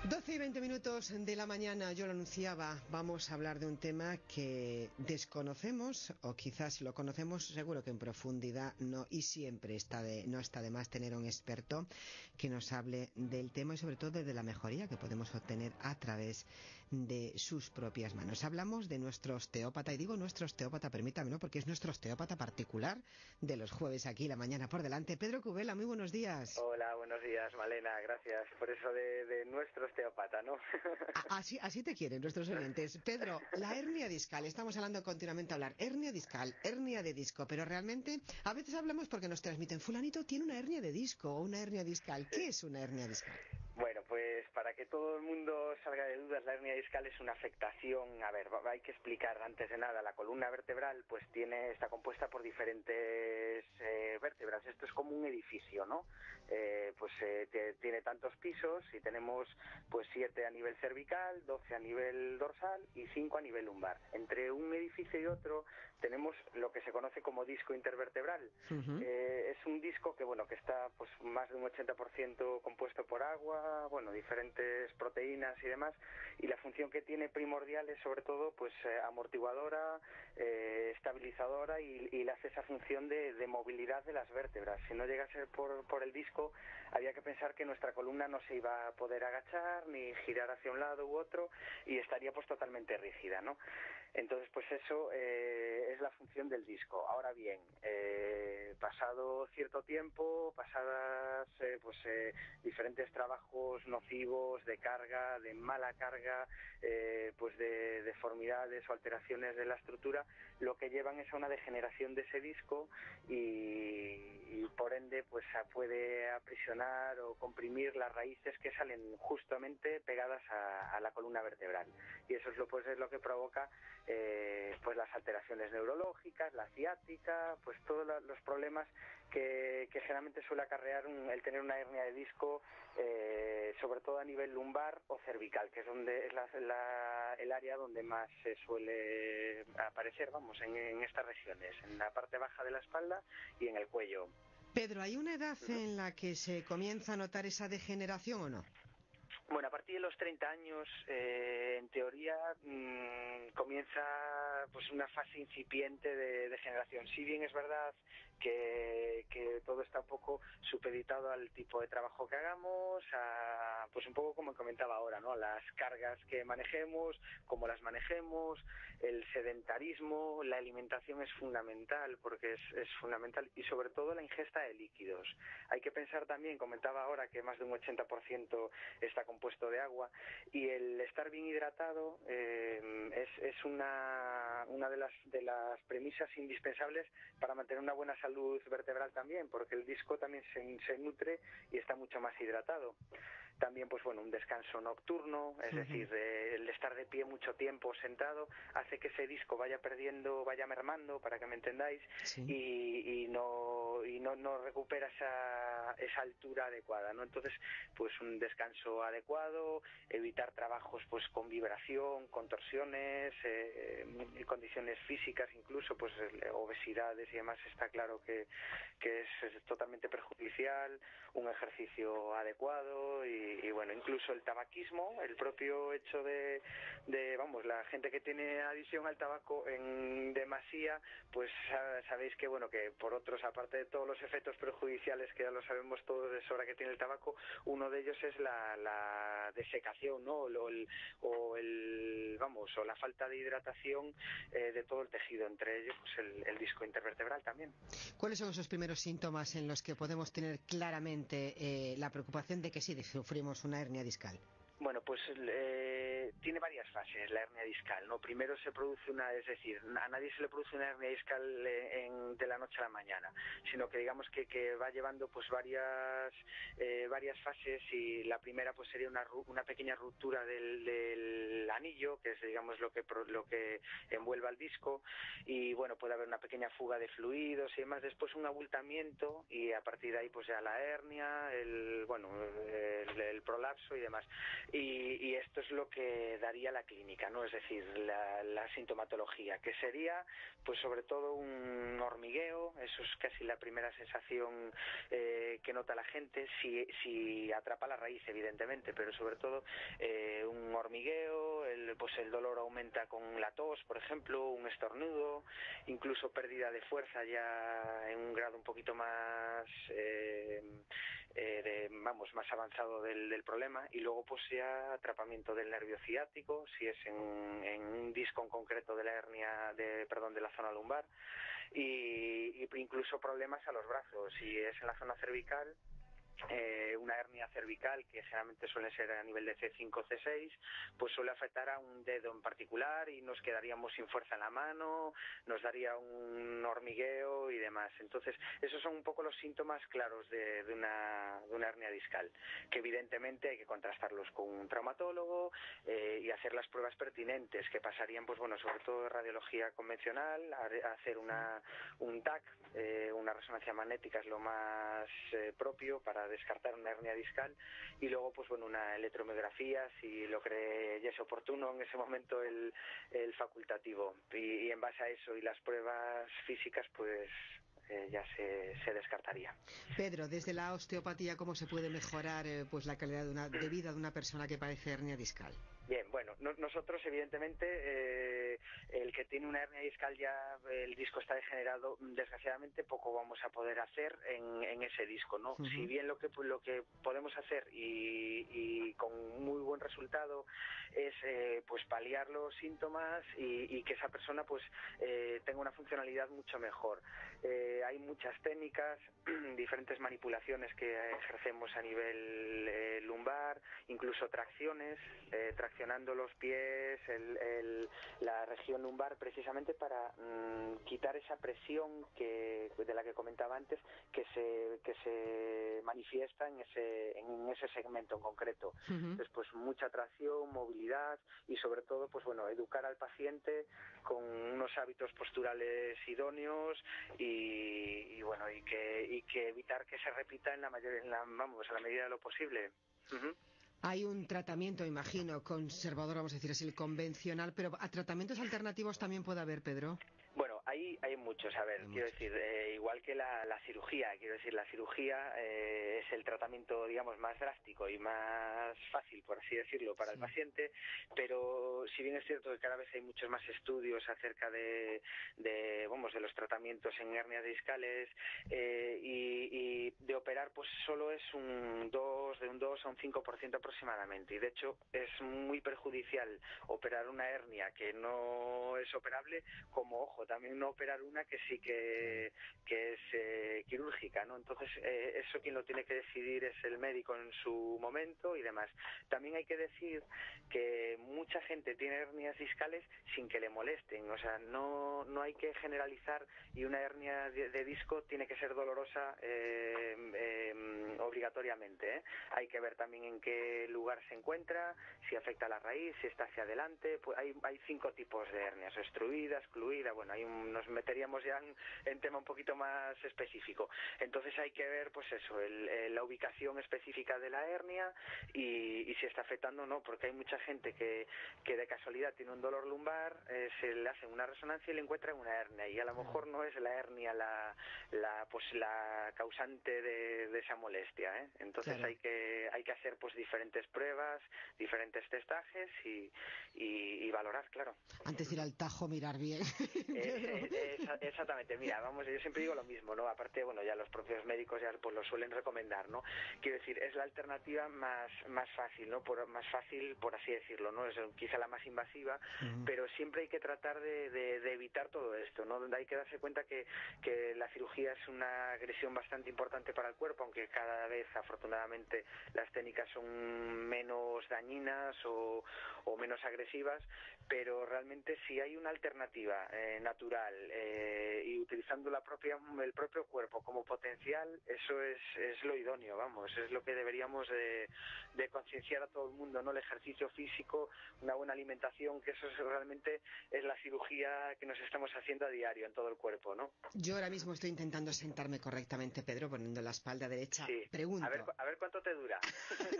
12:20 de la mañana, yo lo anunciaba, vamos a hablar de un tema que desconocemos, o quizás si lo conocemos, seguro que en profundidad no, y siempre no está de más tener a un experto que nos hable del tema y sobre todo de la mejoría que podemos obtener a través de sus propias manos. Hablamos de nuestro osteópata, y digo nuestro osteópata, permítame, ¿no? Porque es nuestro osteópata particular de los jueves aquí, la mañana por delante. Pedro Cubela, muy buenos días. Hola, buenos días, Malena, gracias por eso de nuestro osteópata, ¿no? Así te quieren nuestros oyentes. Pedro, la hernia discal, estamos hablando continuamente a hablar, hernia discal, hernia de disco, pero realmente a veces hablamos porque nos transmiten, fulanito tiene una hernia de disco o una hernia discal. ¿Qué es una hernia discal? Bueno, pues para que todo el mundo salga de dudas, la hernia discal es una afectación, hay que explicar antes de nada, la columna vertebral pues está compuesta por diferentes vértebras, esto es como un edificio, ¿no? Tiene tantos pisos y tenemos pues 7 a nivel cervical, 12 a nivel dorsal y 5 a nivel lumbar. Entre un edificio y otro tenemos lo que se conoce como disco intervertebral. Es un disco que está pues más de un 80% compuesto por agua, diferentes proteínas y demás, y la función que tiene primordial es sobre todo pues amortiguadora, estabilizadora y le hace esa función de movilidad de las vértebras. Si no llega a ser por el disco, había que pensar que nuestra columna no se iba a poder agachar ni girar hacia un lado u otro y estaría pues totalmente rígida, ¿no? Entonces pues eso es la función del disco. Ahora bien, pasado cierto tiempo, pasadas diferentes trabajos nocivos de carga, de mala carga, de deformidades o alteraciones de la estructura, lo que llevan es a una degeneración de ese disco y por ende pues puede aprisionar o comprimir las raíces que salen justamente pegadas a la columna vertebral, y eso es lo que provoca pues las alteraciones neurológicas, la ciática, pues todos los problemas que generalmente suele acarrear el tener una hernia de disco, sobre todo a nivel lumbar o cervical, que es donde es el área donde más se suele aparecer, en estas regiones, en la parte baja de la espalda y en el cuello. Pedro, ¿hay una edad en la que se comienza a notar esa degeneración o no? Bueno, a partir de los 30 años, en teoría, comienza pues una fase incipiente de degeneración. Si bien es verdad que todo está un poco supeditado al tipo de trabajo que hagamos, pues un poco como comentaba ahora, ¿no? A las cargas que manejemos, cómo las manejemos, el sedentarismo, la alimentación es fundamental, porque es fundamental, y sobre todo la ingesta de líquidos. Hay que pensar también, comentaba ahora, que más de un 80% está compuesto de agua, y el estar bien hidratado es una de las premisas indispensables para mantener una buena salud vertebral también, porque el disco también se nutre y está mucho más hidratado. También un descanso nocturno, es decir, el estar de pie mucho tiempo sentado hace que ese disco vaya mermando, para que me entendáis, sí. y no recupera esa altura adecuada, ¿no? Entonces, pues un descanso adecuado, evitar trabajos pues con vibración, contorsiones, condiciones físicas, incluso pues obesidades y demás, está claro que es totalmente perjudicial, un ejercicio adecuado y incluso el tabaquismo, el propio hecho de la gente que tiene adicción al tabaco en demasía, pues sabéis que por otros, aparte de todos los efectos perjudiciales que ya lo sabemos todos de sobra que tiene el tabaco, uno de ellos es la desecación, ¿no? O la falta de hidratación de todo el tejido, entre ellos pues el disco intervertebral también. ¿Cuáles son esos primeros síntomas en los que podemos tener claramente la preocupación de que sí sufrimos una hernia discal? Bueno, pues tiene varias fases la hernia discal, ¿no? Primero se produce a nadie se le produce una hernia discal de la noche a la mañana, sino que digamos que va llevando pues varias fases, y la primera pues sería una pequeña ruptura del anillo, que es digamos lo que envuelve al disco, y puede haber una pequeña fuga de fluidos y demás, después un abultamiento, y a partir de ahí pues ya la hernia, el prolapso y demás. y esto es lo que daría la clínica, ¿no? Es decir, la sintomatología, que sería pues sobre todo un hormigueo. Eso es casi la primera sensación que nota la gente, si atrapa la raíz, evidentemente, pero sobre todo un hormigueo, pues el dolor aumenta con la tos, por ejemplo, un estornudo, incluso pérdida de fuerza ya en un grado un poquito más más avanzado del problema, y luego pues ya atrapamiento del nervio ciático, si es en un disco en concreto de la hernia, de la zona lumbar, y incluso problemas a los brazos, si es en la zona cervical, una hernia cervical, que generalmente suele ser a nivel de C5 C6, pues suele afectar a un dedo en particular y nos quedaríamos sin fuerza en la mano, nos daría un hormigueo y demás. Entonces esos son un poco los síntomas claros de una hernia discal, que evidentemente hay que contrastarlos con un traumatólogo y hacer las pruebas pertinentes, que pasarían pues bueno, sobre todo de radiología convencional, a hacer un TAC, una resonancia magnética es lo más propio para descartar una hernia discal, y luego pues bueno, una electromiografía si lo creyese oportuno en ese momento el facultativo, y en base a eso y las pruebas físicas pues ya se descartaría. Pedro, desde la osteopatía, ¿cómo se puede mejorar pues la calidad de vida de una persona que padece hernia discal? Bien, bueno, nosotros evidentemente el que tiene una hernia discal ya el disco está degenerado, desgraciadamente poco vamos a poder hacer en ese disco, ¿no? Uh-huh. Si bien lo que podemos hacer y con muy buen resultado es pues paliar los síntomas y que esa persona pues tenga una funcionalidad mucho mejor. Hay muchas técnicas, diferentes manipulaciones que ejercemos a nivel lumbar, incluso tracciones, traccionando los pies, la región lumbar, precisamente para quitar esa presión de la que comentaba antes, que se manifiesta en ese segmento en concreto. Uh-huh. Entonces, pues mucha tracción, movilidad y sobre todo, pues bueno, educar al paciente con unos hábitos posturales idóneos y bueno, y que evitar que se repita a la medida de lo posible. Uh-huh. Hay un tratamiento, imagino, conservador, vamos a decir así, el convencional, pero ¿a tratamientos alternativos también puede haber, Pedro? Bueno, hay muchos, a ver, quiero decir, igual que la cirugía, quiero decir, la cirugía es el tratamiento, digamos, más drástico y más fácil, por así decirlo, para el paciente, pero si bien es cierto que cada vez hay muchos más estudios acerca de los tratamientos en hernias discales, y de operar, pues solo es de un 2 a un 5% aproximadamente, y de hecho es muy perjudicial operar una hernia que no es operable, como, ojo, también no operar una que sí que es quirúrgica, ¿no? Entonces eso quien lo tiene que decidir es el médico en su momento y demás. También hay que decir que mucha gente tiene hernias discales sin que le molesten, o sea, no hay que generalizar, y una hernia de disco tiene que ser dolorosa obligatoriamente, ¿eh? Hay que ver también en qué lugar se encuentra, si afecta a la raíz, si está hacia adelante. Pues hay 5 tipos de hernias: obstruida, excluida, bueno, nos meteríamos ya en tema un poquito más específico. Entonces hay que ver, pues eso, la ubicación específica de la hernia y si está afectando o no, porque hay mucha gente que de casualidad tiene un dolor lumbar, se le hace una resonancia y le encuentran una hernia, y a lo mejor no es la hernia la causante de esa molestia, ¿eh? Entonces claro, hay que hacer pues diferentes pruebas, diferentes testajes y valorar, claro. Antes de ir al tajo, mirar bien. Exactamente, mira, yo siempre digo lo mismo, ¿no? Aparte, bueno, ya los propios médicos ya pues lo suelen recomendar, ¿no? Quiero decir, es la alternativa más fácil, ¿no? Más fácil, por así decirlo, ¿no? Es quizá la más invasiva, pero siempre hay que tratar de evitar todo esto, ¿no? Donde hay que darse cuenta que la cirugía es una agresión bastante importante para el cuerpo, aunque cada vez, afortunadamente, las técnicas son menos dañinas o menos agresivas, pero realmente si hay una alternativa natural y utilizando el propio cuerpo como potencial, eso es lo idóneo, vamos, es lo que deberíamos de concienciar a todo el mundo, ¿no? El ejercicio físico, una buena alimentación, que eso realmente es la cirugía que nos estamos haciendo a diario en todo el cuerpo, ¿no? Yo ahora mismo estoy intentando sentarme correctamente, Pedro, poniendo la espalda derecha. Sí. Pregunto. A ver cuánto te dura.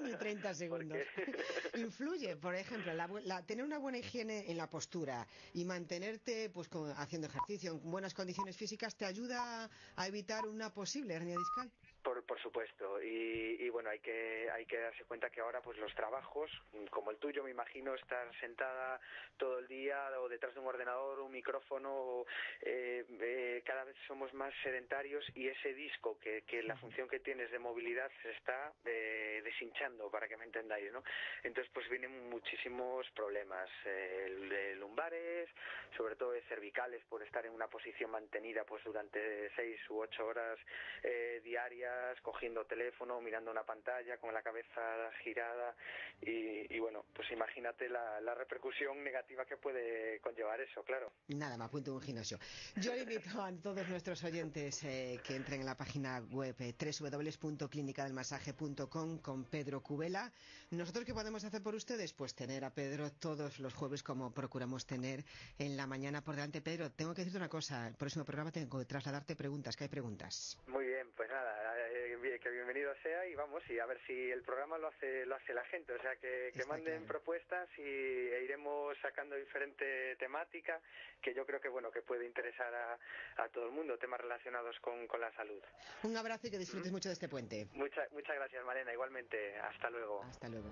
Ni 30 segundos. Porque... Influye, por ejemplo, tener una buena higiene en la postura y mantenerte pues haciendo ejercicio en buenas condiciones físicas te ayuda a evitar una posible hernia discal. Por supuesto, y bueno, hay que darse cuenta que ahora pues los trabajos, como el tuyo, me imagino, estar sentada todo el día o detrás de un ordenador, un micrófono, cada vez somos más sedentarios y ese disco que la función que tienes de movilidad se está deshinchando, para que me entendáis, ¿no? Entonces pues vienen muchísimos problemas, lumbares, sobre todo de cervicales, por estar en una posición mantenida pues durante 6 u 8 horas diarias, cogiendo teléfono, mirando una pantalla con la cabeza girada y bueno, pues imagínate la repercusión negativa que puede conllevar eso, claro. Nada, me apunto a un gimnasio. Yo le invito a todos nuestros oyentes que entren en la página web www.clinicadelmasaje.com con Pedro Cubela. ¿Nosotros qué podemos hacer por ustedes? Pues tener a Pedro todos los jueves como procuramos tener en la mañana por delante. Pedro, tengo que decirte una cosa, el próximo programa tengo que trasladarte preguntas, que hay preguntas. Muy bien, pues nada, que bienvenido sea y vamos, y a ver si el programa lo hace la gente, o sea que manden claro. Propuestas e iremos sacando diferente temática que yo creo que bueno que puede interesar a todo el mundo, temas relacionados con la salud. Un abrazo y que disfrutes mucho de este puente. Muchas gracias, Malena, igualmente, hasta luego. Hasta luego.